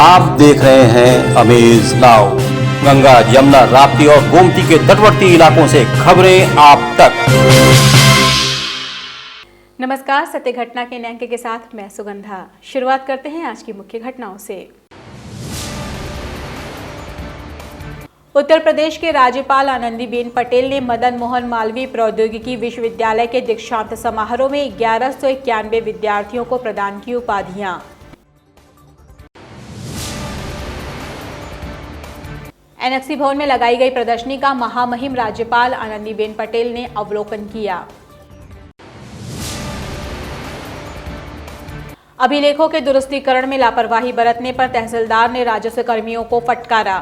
आप देख रहे हैं अमेज नाउ। गंगा, यमुना, राप्ती और गोमती के तटवर्ती इलाकों से खबरें आप तक। नमस्कार, सत्य घटना के अंक के साथ मैं सुगंधा। शुरुआत करते हैं आज की मुख्य घटनाओं से। उत्तर प्रदेश के राज्यपाल आनंदीबेन पटेल ने मदन मोहन मालवीय प्रौद्योगिकी विश्वविद्यालय के दीक्षांत समारोह में 1191 विद्यार्थियों को प्रदान की उपाधियां। एनएफसी भवन में लगाई गई प्रदर्शनी का महामहिम राज्यपाल आनंदीबेन पटेल ने अवलोकन किया। अभिलेखों के दुरुस्तीकरण में लापरवाही बरतने पर तहसीलदार ने राजस्व कर्मियों को फटकारा।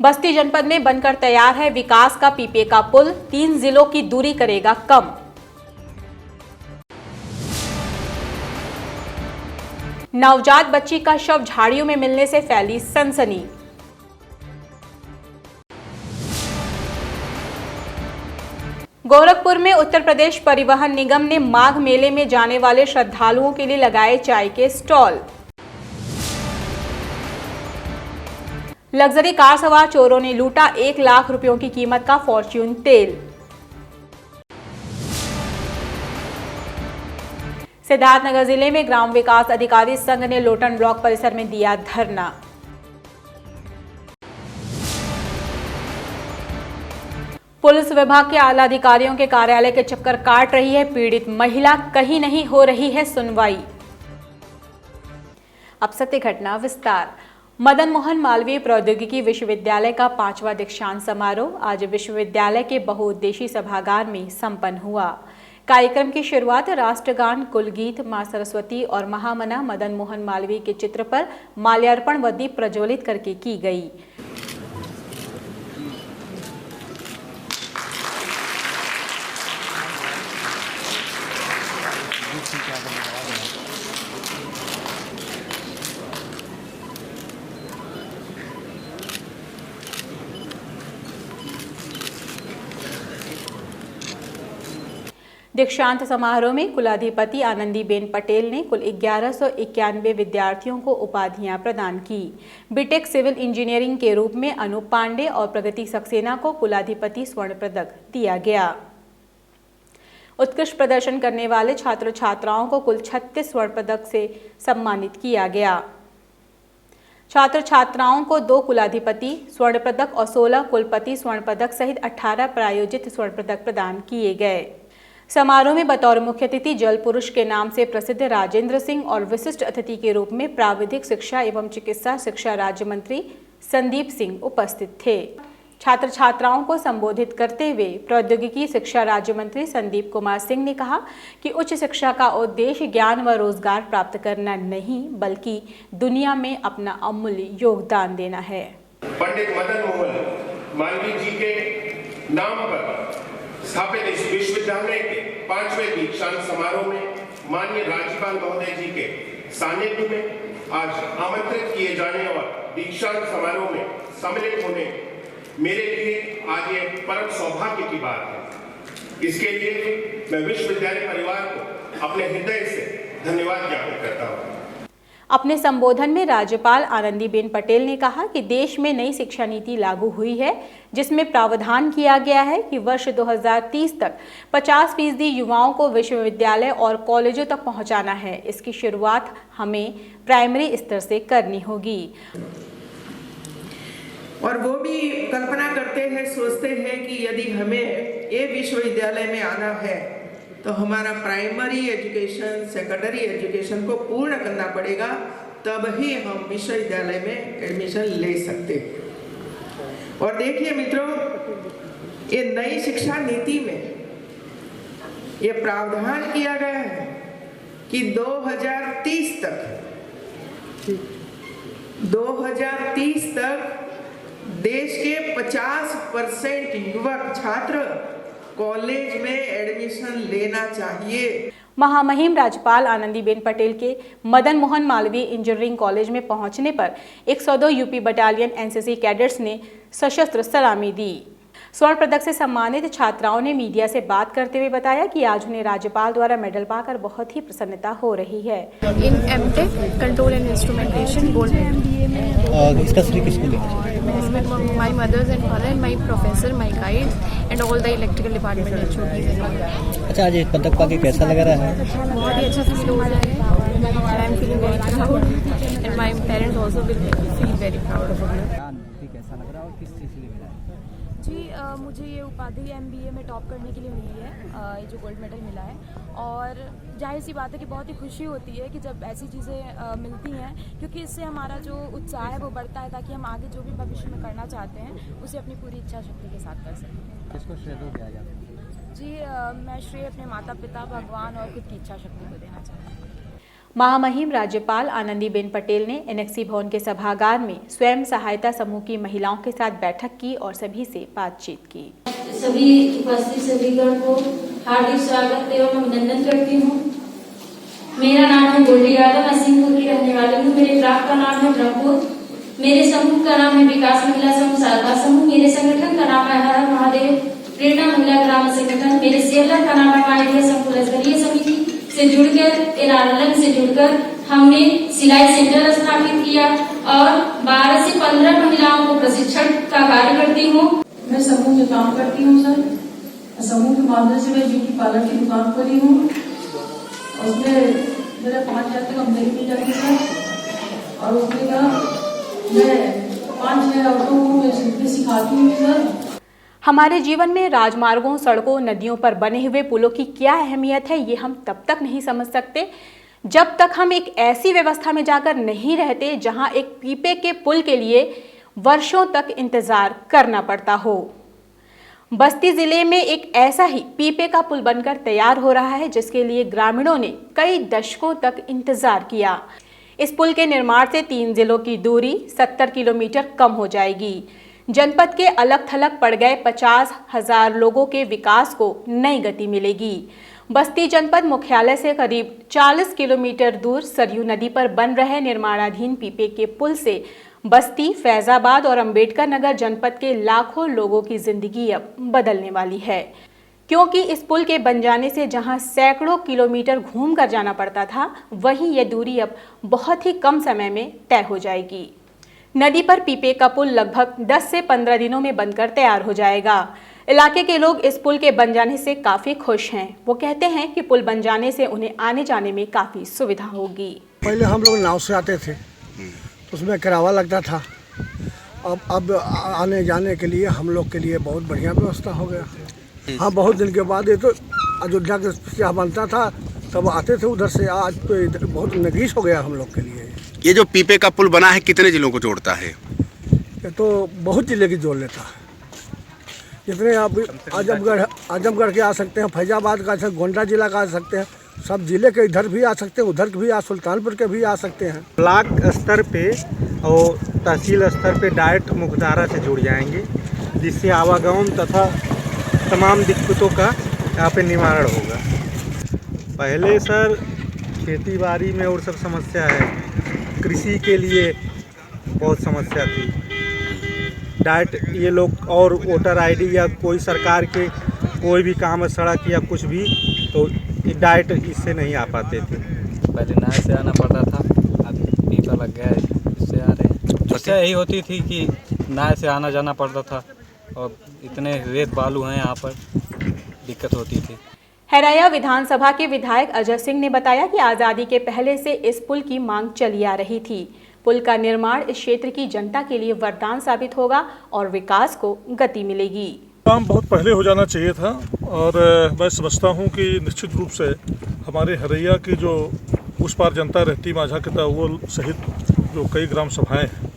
बस्ती जनपद में बनकर तैयार है विकास का पीपे का पुल, 3 जिलों की दूरी करेगा कम। नवजात बच्ची का शव झाड़ियों में मिलने से फैली सनसनी। गोरखपुर में उत्तर प्रदेश परिवहन निगम ने माघ मेले में जाने वाले श्रद्धालुओं के लिए लगाए चाय के स्टॉल। लग्जरी कार सवार चोरों ने लूटा 1 लाख रुपयों की कीमत का फॉर्च्यून तेल। सिद्धार्थनगर जिले में ग्राम विकास अधिकारी संघ ने लोटन ब्लॉक परिसर में दिया धरना। पुलिस विभाग के आला अधिकारियों के कार्यालय के चक्कर काट रही है पीड़ित महिला, कहीं नहीं हो रही है सुनवाई। अब सत्य घटना विस्तार। मदन मोहन मालवीय प्रौद्योगिकी विश्वविद्यालय का 5वां दीक्षांत समारोह आज विश्वविद्यालय के बहुउद्देशीय सभागार में संपन्न हुआ। कार्यक्रम की शुरुआत राष्ट्रगान, कुलगीत, मां सरस्वती और महामना मदन मोहन मालवीय के चित्र पर माल्यार्पण व दीप प्रज्वलित करके की गई। दीक्षांत समारोह में कुलाधिपति आनंदीबेन पटेल ने कुल 1191 विद्यार्थियों को उपाधियां प्रदान की। बीटेक सिविल इंजीनियरिंग के रूप में अनूप पांडे और प्रगति सक्सेना को कुलाधिपति स्वर्ण पदक दिया गया। उत्कृष्ट प्रदर्शन करने वाले छात्र छात्राओं को कुल 36 स्वर्ण पदक से सम्मानित किया गया। छात्र छात्राओं को 2 कुलाधिपति स्वर्ण पदक और 16 कुलपति स्वर्ण पदक सहित 18 प्रायोजित स्वर्ण पदक प्रदान किए गए। समारोह में बतौर मुख्य अतिथि जल पुरुष के नाम से प्रसिद्ध राजेंद्र सिंह और विशिष्ट अतिथि के रूप में प्राविधिक शिक्षा एवं चिकित्सा शिक्षा राज्य मंत्री संदीप सिंह उपस्थित थे। छात्र छात्राओं को संबोधित करते हुए प्रौद्योगिकी शिक्षा राज्य मंत्री संदीप कुमार सिंह ने कहा कि उच्च शिक्षा का उद्देश्य ज्ञान व रोजगार प्राप्त करना नहीं, बल्कि दुनिया में अपना अमूल्य योगदान देना है। पंडित मदन मोहन मालवीय जी के नाम पर स्थापित इस विश्वविद्यालय के 5वें दीक्षांत समारोह में माननीय राज्यपाल महोदय जी के सानिध्य में आज आमंत्रित किए जाने और दीक्षांत समारोह में सम्मिलित होने मेरे लिए आज ये परम सौभाग्य की बात है। इसके लिए मैं विश्वविद्यालय परिवार को अपने हृदय से धन्यवाद ज्ञापित करता हूँ। अपने संबोधन में राज्यपाल आनंदीबेन पटेल ने कहा कि देश में नई शिक्षा नीति लागू हुई है, जिसमें प्रावधान किया गया है कि वर्ष 2030 तक 50% युवाओं को विश्वविद्यालय और कॉलेजों तक पहुंचाना है। इसकी शुरुआत हमें प्राइमरी स्तर से करनी होगी। और वो भी कल्पना करते हैं, सोचते हैं कि यदि हमें ये विश्वविद्यालय में आना है तो हमारा प्राइमरी एजुकेशन, सेकेंडरी एजुकेशन को पूर्ण करना पड़ेगा, तब ही हम विश्वविद्यालय में एडमिशन ले सकते हैं। और देखिए मित्रों, ये नई शिक्षा नीति में ये प्रावधान किया गया है कि 2030 तक देश के 50% युवक छात्र कॉलेज में एडमिशन लेना चाहिए। महामहिम राज्यपाल आनंदीबेन पटेल के मदन मोहन मालवीय इंजीनियरिंग कॉलेज में पहुंचने पर 102 यूपी बटालियन एनसीसी कैडेट्स ने सशस्त्र सलामी दी। स्वर्ण पदक से सम्मानित छात्राओं ने मीडिया से बात करते हुए बताया कि आज उन्हें राज्यपाल द्वारा मेडल पाकर बहुत ही प्रसन्नता हो रही है। In MTech control and instrumentation gold medal. इसका श्रेय किसको देना चाहिए? My mothers and father and my professor, my guide and all the electrical department HODs. अच्छा, आज ये पदक पाके कैसा लग रहा है? बहुत ही अच्छा फील हो रहा है। I am feeling very proud and my parents also will feel very proud of me. कैसा लग रहा है और किस चीज़ के लिए मिला है? जी मुझे ये उपाधि MBA में टॉप करने के लिए मिली है, ये जो गोल्ड मेडल मिला है। और जाहिर सी बात है कि बहुत ही खुशी होती है कि जब ऐसी चीज़ें मिलती हैं, क्योंकि इससे हमारा जो उत्साह है वो बढ़ता है, ताकि हम आगे जो भी भविष्य में करना चाहते हैं उसे अपनी पूरी इच्छा शक्ति के साथ कर सकें। किसको श्रेय दोगे आज आप? जी मैं श्रेय अपने माता पिता, भगवान और खुद की इच्छा शक्ति को देना चाहती हूँ। महामहिम राज्यपाल आनंदीबेन पटेल ने NXC भवन के सभागार में स्वयं सहायता समूह की महिलाओं के साथ बैठक की और सभी से बातचीत की। सभी उपस्थित सभीगण को हार्दिक स्वागत एवं अभिनंदन करती हूँ। मेरा नाम है गोल्डी यादव, मैं सिंहपुर की रहने वाली हूँ। मेरे ब्लॉक का नाम है ब्रह्मपुर। मेरे समूह का नाम है विकास महिला समूह शारदा समूह। मेरे संगठन का नाम है हर हर महादेव प्रेरणा महिला ग्राम संगठन। मेरे सेलर का नाम है माइडिया संकुल स्तरीय समिति से जुड़कर एरारलन से जुड़कर हमने सिलाई सेंटर स्थापित किया और 12 से 15 महिलाओं को प्रशिक्षण का कार्य करती हूँ। मैं समूह में काम करती हूँ सर। समूह के माध्यम से मैं ब्यूटी पार्लर की दुकान खोली हूँ। उसमें मेरा 5,000 तक आमदनी की जाती है और उसमें का मैं 5-6 औरतों को मैं सिखाती हूँ सर। हमारे जीवन में राजमार्गों, सड़कों, नदियों पर बने हुए पुलों की क्या अहमियत है, ये हम तब तक नहीं समझ सकते जब तक हम एक ऐसी व्यवस्था में जाकर नहीं रहते जहां एक पीपे के पुल के लिए वर्षों तक इंतजार करना पड़ता हो। बस्ती जिले में एक ऐसा ही पीपे का पुल बनकर तैयार हो रहा है, जिसके लिए ग्रामीणों ने कई दशकों तक इंतजार किया। इस पुल के निर्माण से 3 जिलों की दूरी 70 किलोमीटर कम हो जाएगी। जनपद के अलग थलग पड़ गए 50,000 लोगों के विकास को नई गति मिलेगी। बस्ती जनपद मुख्यालय से करीब 40 किलोमीटर दूर सरयू नदी पर बन रहे निर्माणाधीन पीपे के पुल से बस्ती, फैजाबाद और अंबेडकर नगर जनपद के लाखों लोगों की जिंदगी अब बदलने वाली है, क्योंकि इस पुल के बन जाने से जहां सैकड़ों किलोमीटर घूम कर जाना पड़ता था, वहीं यह दूरी अब बहुत ही कम समय में तय हो जाएगी। नदी पर पीपे का पुल लगभग 10 से 15 दिनों में बनकर तैयार हो जाएगा। इलाके के लोग इस पुल के बन जाने से काफी खुश हैं। वो कहते हैं कि पुल बन जाने से उन्हें आने जाने में काफी सुविधा होगी। पहले हम लोग नाव से आते थे तो उसमें किराया लगता था। अब आने जाने के लिए हम लोग के लिए बहुत बढ़िया व्यवस्था हो गया। हाँ, बहुत दिन के बाद ये तो अयोध्या के क्या बनता था तब आते थे उधर से, आज तो इधर बहुत नगीश हो गया हम लोग के लिए। ये जो पीपे का पुल बना है कितने जिलों को जोड़ता है? ये तो बहुत जिले की जोड़ लेता है। जितने आप आजमगढ़ के आ सकते हैं, फैजाबाद का, गोंडा जिला का आ सकते हैं, सब जिले के इधर भी आ सकते हैं, उधर भी सुल्तानपुर के भी आ सकते हैं। ब्लॉक स्तर पे और तहसील स्तर पे डायरेक्ट मुख्यधारा से जुड़ जाएंगे, जिससे आवागमन तथा तमाम दिक्कतों का यहाँ पे निवारण होगा। पहले सर खेती बाड़ी में और सब समस्या है, कृषि के लिए बहुत समस्या थी। डायरेक्ट ये लोग और वोटर आईडी या कोई सरकार के कोई भी काम है, सड़क या कुछ भी, तो डायरेक्ट इससे नहीं आ पाते थे। पहले नहर से आना पड़ता था, अब पीपा लग गया है, इससे आ रहे हैं। समस्या यही होती थी कि नहर से आना जाना पड़ता था और इतने रेत बालू हैं यहाँ पर, दिक्कत होती थी। हैराया विधानसभा के विधायक अजय सिंह ने बताया कि आज़ादी के पहले से इस पुल की मांग चली आ रही थी। पुल का निर्माण इस क्षेत्र की जनता के लिए वरदान साबित होगा और विकास को गति मिलेगी। काम बहुत पहले हो जाना चाहिए था और मैं समझता हूं कि निश्चित रूप से हमारे हरैया की जो उस पार जनता रहती माझा के ताउल सहित जो कई ग्राम सभाएं हैं,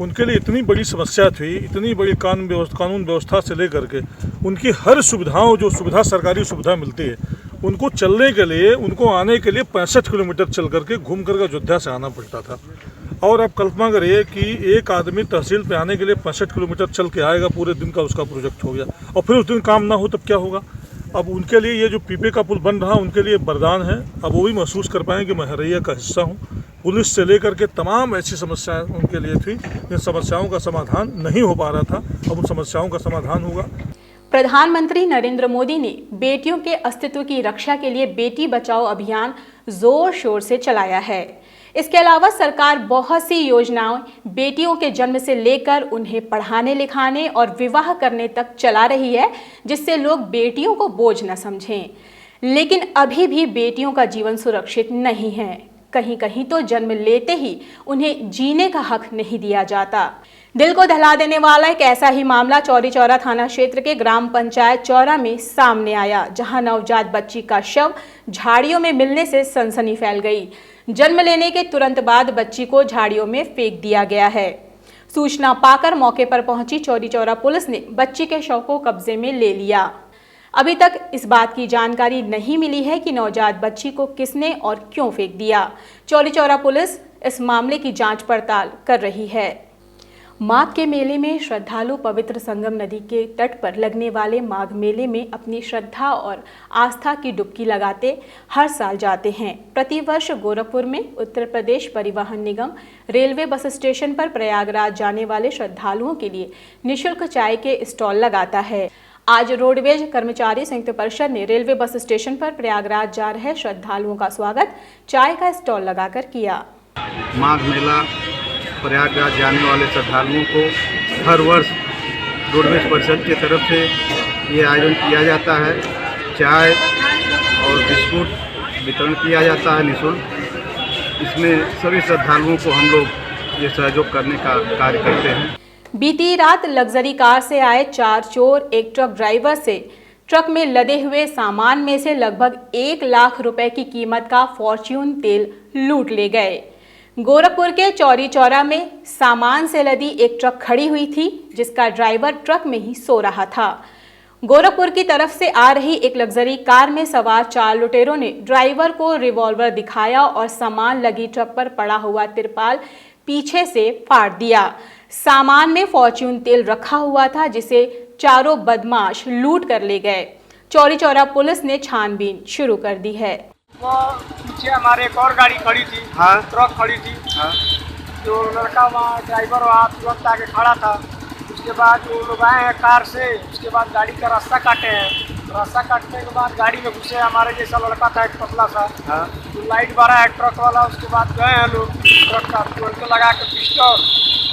उनके लिए इतनी बड़ी समस्या थी, इतनी बड़ी कानून व्यवस्था से लेकर के उनकी हर सुविधाओं, जो सुविधा सरकारी सुविधा मिलती है, उनको चलने के लिए, उनको आने के लिए 65 किलोमीटर चल करके घूम करके अयोध्या से आना पड़ता था। और अब कल्पना करिए कि एक आदमी तहसील पे आने के लिए 65 किलोमीटर चल के आएगा, पूरे दिन का उसका प्रोजेक्ट हो गया और फिर उस दिन काम ना हो तब क्या होगा। अब उनके लिए ये जो पीपे का पुल बन रहा, उनके लिए वरदान है। अब वो भी महसूस कर पाएँ कि मैं हरैया का हिस्सा हूँ। पुलिस से लेकर के तमाम ऐसी समस्याएं उनके लिए थी, जिन समस्याओं का समाधान नहीं हो पा रहा था, अब उन समस्याओं का समाधान होगा। प्रधानमंत्री नरेंद्र मोदी ने बेटियों के अस्तित्व की रक्षा के लिए बेटी बचाओ अभियान जोर शोर से चलाया है। इसके अलावा सरकार बहुत सी योजनाएं बेटियों के जन्म से लेकर उन्हें पढ़ाने लिखाने और विवाह करने तक चला रही है, जिससे लोग बेटियों को बोझ न समझें। लेकिन अभी भी बेटियों का जीवन सुरक्षित नहीं है। कहीं कहीं तो जन्म लेते ही उन्हें जीने का हक नहीं दिया जाता। दिल को दहला देने वाला एक ऐसा ही मामला चौरी चौरा थाना क्षेत्र के ग्राम पंचायत चौरा में सामने आया, जहां नवजात बच्ची का शव झाड़ियों में मिलने से सनसनी फैल गई। जन्म लेने के तुरंत बाद बच्ची को झाड़ियों में फेंक दिया गया है। सूचना पाकर मौके पर पहुंची चौरी चौरा पुलिस ने बच्ची के शव को कब्जे में ले लिया। अभी तक इस बात की जानकारी नहीं मिली है कि नवजात बच्ची को किसने और क्यों फेंक दिया। चौरी चौरा पुलिस इस मामले की जांच पड़ताल कर रही है। माघ के मेले में श्रद्धालु पवित्र संगम नदी के तट पर लगने वाले माघ मेले में अपनी श्रद्धा और आस्था की डुबकी लगाते हर साल जाते हैं। प्रतिवर्ष गोरखपुर में उत्तर प्रदेश परिवहन निगम रेलवे बस स्टेशन पर प्रयागराज जाने वाले श्रद्धालुओं के लिए निःशुल्क चाय के स्टॉल लगाता है। आज रोडवेज कर्मचारी संयुक्त परिषद ने रेलवे बस स्टेशन पर प्रयागराज जा रहे श्रद्धालुओं का स्वागत चाय का स्टॉल लगाकर किया। माघ मेला प्रयागराज जाने वाले श्रद्धालुओं को हर वर्ष रोडवेज परिषद की तरफ से ये आयोजन किया जाता है। चाय और बिस्कुट वितरण किया जाता है निःशुल्क। इसमें सभी श्रद्धालुओं को हम लोग ये सहयोग करने का कार्य करते हैं। बीती रात लग्जरी कार से आए 4 चोर एक ट्रक ड्राइवर से ट्रक में लदे हुए सामान में से लगभग 1 लाख रुपए की कीमत का फॉर्च्यून तेल लूट ले गए। गोरखपुर के चौरी चौरा में सामान से लदी एक ट्रक खड़ी हुई थी, जिसका ड्राइवर ट्रक में ही सो रहा था। गोरखपुर की तरफ से आ रही एक लग्जरी कार में सवार 4 लुटेरों ने ड्राइवर को रिवॉल्वर दिखाया और सामान लगी ट्रक पर पड़ा हुआ तिरपाल पीछे से फाड़ दिया। सामान में फॉर्च्यून तेल रखा हुआ था, जिसे चारों बदमाश लूट कर ले गए। चौरी चौरा पुलिस ने छानबीन शुरू कर दी है। वो पीछे हमारे एक और गाड़ी खड़ी थी, ट्रक खड़ी थी। जो लड़का वहाँ ड्राइवर वहाँ तुरंत आके खड़ा था। उसके बाद वो लोग आए हैं कार से, उसके बाद गाड़ी का रास्ता काटे हैं। रास्ता काटने के बाद गाड़ी में घुसे हमारे जैसा लड़का था एक पतला सा, तो लाइट बारा है ट्रक वाला। उसके बाद गए हैं लोग ट्रक का तुरंत लगा के पिस्टल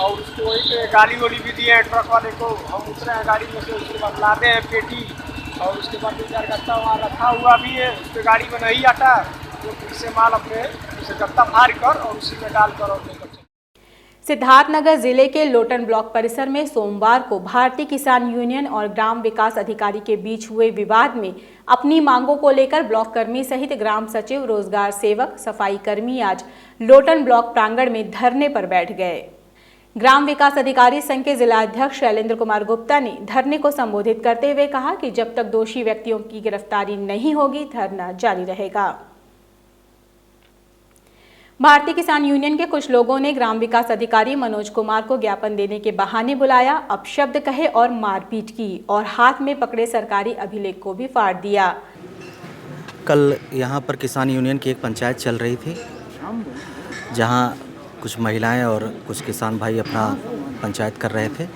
और उसको वहीं पे गाली वाली भी दिए हैं ट्रक वाले को। हम उतरे हैं गाड़ी में से, उसके बाद लादे हैं पेटी और उसके बाद 2-4 गत्ता वहाँ रखा हुआ भी है। उस पर गाड़ी में नहीं आता तो फिर से माल अपने उसे गत्ता फाड़ कर और उसी में डाल कर और लेकर। सिद्धार्थनगर जिले के लोटन ब्लॉक परिसर में सोमवार को भारतीय किसान यूनियन और ग्राम विकास अधिकारी के बीच हुए विवाद में अपनी मांगों को लेकर ब्लॉक कर्मी सहित ग्राम सचिव, रोजगार सेवक, सफाई कर्मी आज लोटन ब्लॉक प्रांगण में धरने पर बैठ गए। ग्राम विकास अधिकारी संघ के जिलाध्यक्ष शैलेंद्र कुमार गुप्ता ने धरने को संबोधित करते हुए कहा कि जब तक दोषी व्यक्तियों की गिरफ्तारी नहीं होगी, धरना जारी रहेगा। भारतीय किसान यूनियन के कुछ लोगों ने ग्राम विकास अधिकारी मनोज कुमार को ज्ञापन देने के बहाने बुलाया, अपशब्द कहे और मारपीट की और हाथ में पकड़े सरकारी अभिलेख को भी फाड़ दिया। कल यहाँ पर किसान यूनियन की एक पंचायत चल रही थी, जहाँ कुछ महिलाएं और कुछ किसान भाई अपना पंचायत कर रहे थे।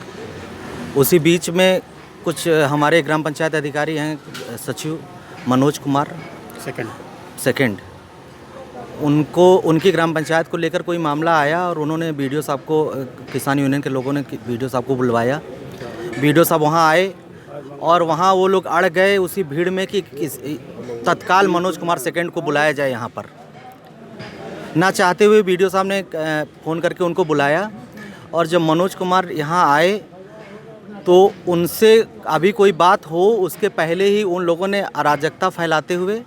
उसी बीच में कुछ हमारे ग्राम पंचायत अधिकारी हैं सचिव मनोज कुमार सेकंड, उनको उनकी ग्राम पंचायत को लेकर कोई मामला आया और उन्होंने बीडीओ साहब को, किसान यूनियन के लोगों ने बीडीओ साहब को बुलवाया। बीडीओ साहब वहाँ आए और वहाँ वो लोग अड़ गए उसी भीड़ में कि तत्काल मनोज कुमार सेकंड को बुलाया जाए। यहाँ पर ना चाहते हुए बीडीओ साहब ने फ़ोन करके उनको बुलाया और जब मनोज कुमार यहाँ आए तो उनसे अभी कोई बात हो उसके पहले ही उन लोगों ने अराजकता फैलाते हुए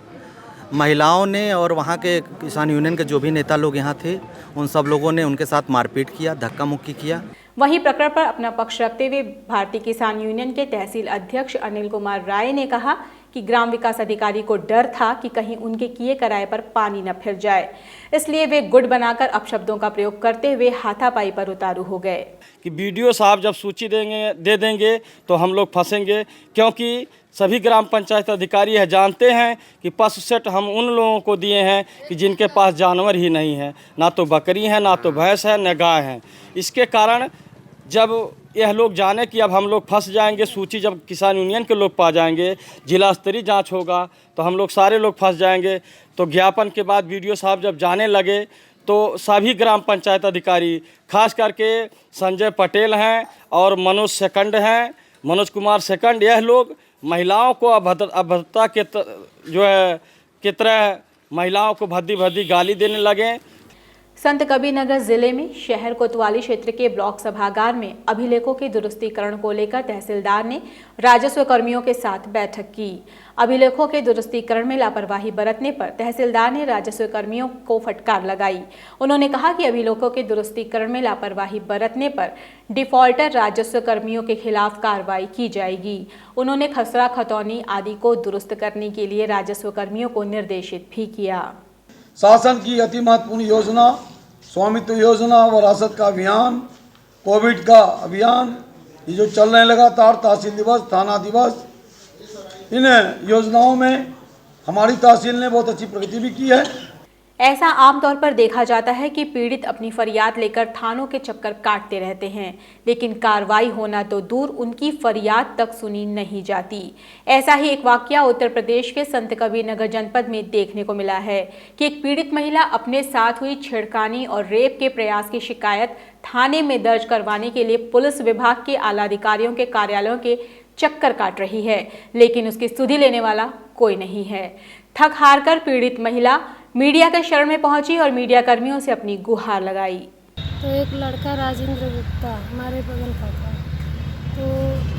महिलाओं ने और वहाँ के किसान यूनियन के जो भी नेता लोग यहाँ थे उन सब लोगों ने उनके साथ मारपीट किया, धक्का मुक्की किया। वहीं प्रकरण पर अपना पक्ष रखते हुए भारतीय किसान यूनियन के तहसील अध्यक्ष अनिल कुमार राय ने कहा कि ग्राम विकास अधिकारी को डर था कि कहीं उनके किए कराए पर पानी न फिर जाए, इसलिए वे गुट बनाकर अपशब्दों का प्रयोग करते हुए हाथापाई पर उतारू हो गए कि बीडीओ साहब जब सूची दे देंगे तो हम लोग फंसेंगे, क्योंकि सभी ग्राम पंचायत अधिकारी है जानते हैं कि पशु सेट हम उन लोगों को दिए हैं कि जिनके पास जानवर ही नहीं है, ना तो बकरी है, ना तो भैंस है, न गाय है। इसके कारण जब यह लोग जाने कि अब हम लोग फंस जाएंगे। सूची जब किसान यूनियन के लोग पा जाएंगे, जिला स्तरीय जांच होगा तो हम लोग सारे लोग फंस जाएंगे। तो ज्ञापन के बाद वीडियो साहब जब जाने लगे तो सभी ग्राम पंचायत अधिकारी, खास करके संजय पटेल हैं और मनोज कुमार सेकंड, यह लोग महिलाओं को अभद्रता के की तरह महिलाओं को भद्दी गाली देने लगे। संत कबीरनगर जिले में शहर कोतवाली क्षेत्र के ब्लॉक सभागार में अभिलेखों के दुरुस्तीकरण को लेकर तहसीलदार ने राजस्व कर्मियों के साथ बैठक की। अभिलेखों के दुरुस्तीकरण में लापरवाही बरतने पर तहसीलदार ने राजस्व कर्मियों को फटकार लगाई। उन्होंने कहा कि अभिलेखों के दुरुस्तीकरण में लापरवाही बरतने पर डिफॉल्टर राजस्व कर्मियों के खिलाफ कार्रवाई की जाएगी। उन्होंने खसरा खतौनी आदि को दुरुस्त करने के लिए राजस्व कर्मियों को निर्देशित भी किया। शासन की अति महत्वपूर्ण योजना स्वामित्व योजना, वरासत का अभियान, कोविड का अभियान, ये जो चल रहे हैं लगातार, तहसील दिवस, थाना दिवस, इन योजनाओं में हमारी तहसील ने बहुत अच्छी प्रगति भी की है। ऐसा आमतौर पर देखा जाता है कि पीड़ित अपनी फरियाद लेकर थानों के चक्कर काटते रहते हैं, लेकिन कार्रवाई होना तो दूर, उनकी फरियाद तक सुनी नहीं जाती। ऐसा ही एक वाकया उत्तर प्रदेश के संत कबीरनगर जनपद में देखने को मिला है कि एक पीड़ित महिला अपने साथ हुई छेड़खानी और रेप के प्रयास की शिकायत थाने में दर्ज करवाने के लिए पुलिस विभाग के आला अधिकारियों के कार्यालयों के चक्कर काट रही है, लेकिन उसकी सुधि लेने वाला कोई नहीं है। थक हार कर पीड़ित महिला मीडिया के शरण में पहुंची और मीडिया कर्मियों से अपनी गुहार लगाई। तो एक लड़का राजेंद्र गुप्ता हमारे बगल का था, तो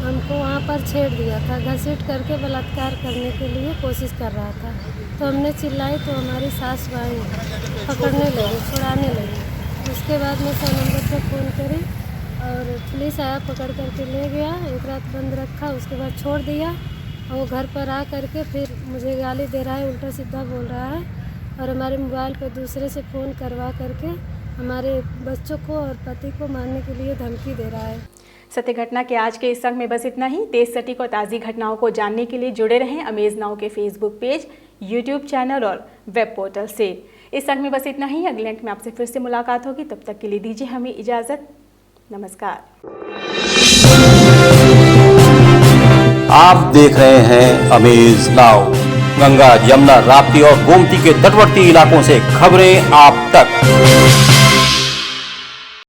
हमको वहाँ पर छेड़ दिया था, घसीट करके बलात्कार करने के लिए कोशिश कर रहा था। तो हमने चिल्लाई तो हमारी सास भाई पकड़ने लगी, छुड़ाने लगी। उसके बाद मैं 100 नंबर पर फ़ोन करी और पुलिस आया, पकड़ करके ले गया। एक रात बंद रखा, उसके बाद छोड़ दिया। और वो घर पर आ करके फिर मुझे गाली दे रहा है, उल्टा सीधा बोल रहा है और हमारे मोबाइल पर दूसरे से फ़ोन करवा करके हमारे बच्चों को और पति को मारने के लिए धमकी दे रहा है। सत्य घटना के आज के इस अंक में बस इतना ही। तेज सटीक और ताज़ी घटनाओं को जानने के लिए जुड़े रहें अमेज नाउ के फेसबुक पेज, यूट्यूब चैनल और वेब पोर्टल से। इस अंक में बस इतना ही। अगले अंक में आपसे फिर से मुलाकात होगी, तब तक के लिए दीजिए हमें इजाज़त। नमस्कार। आप देख रहे हैं अमेज नाउ। गंगा, यमुना, राप्ती और गोमती के तटवर्ती इलाकों से खबरें आप तक।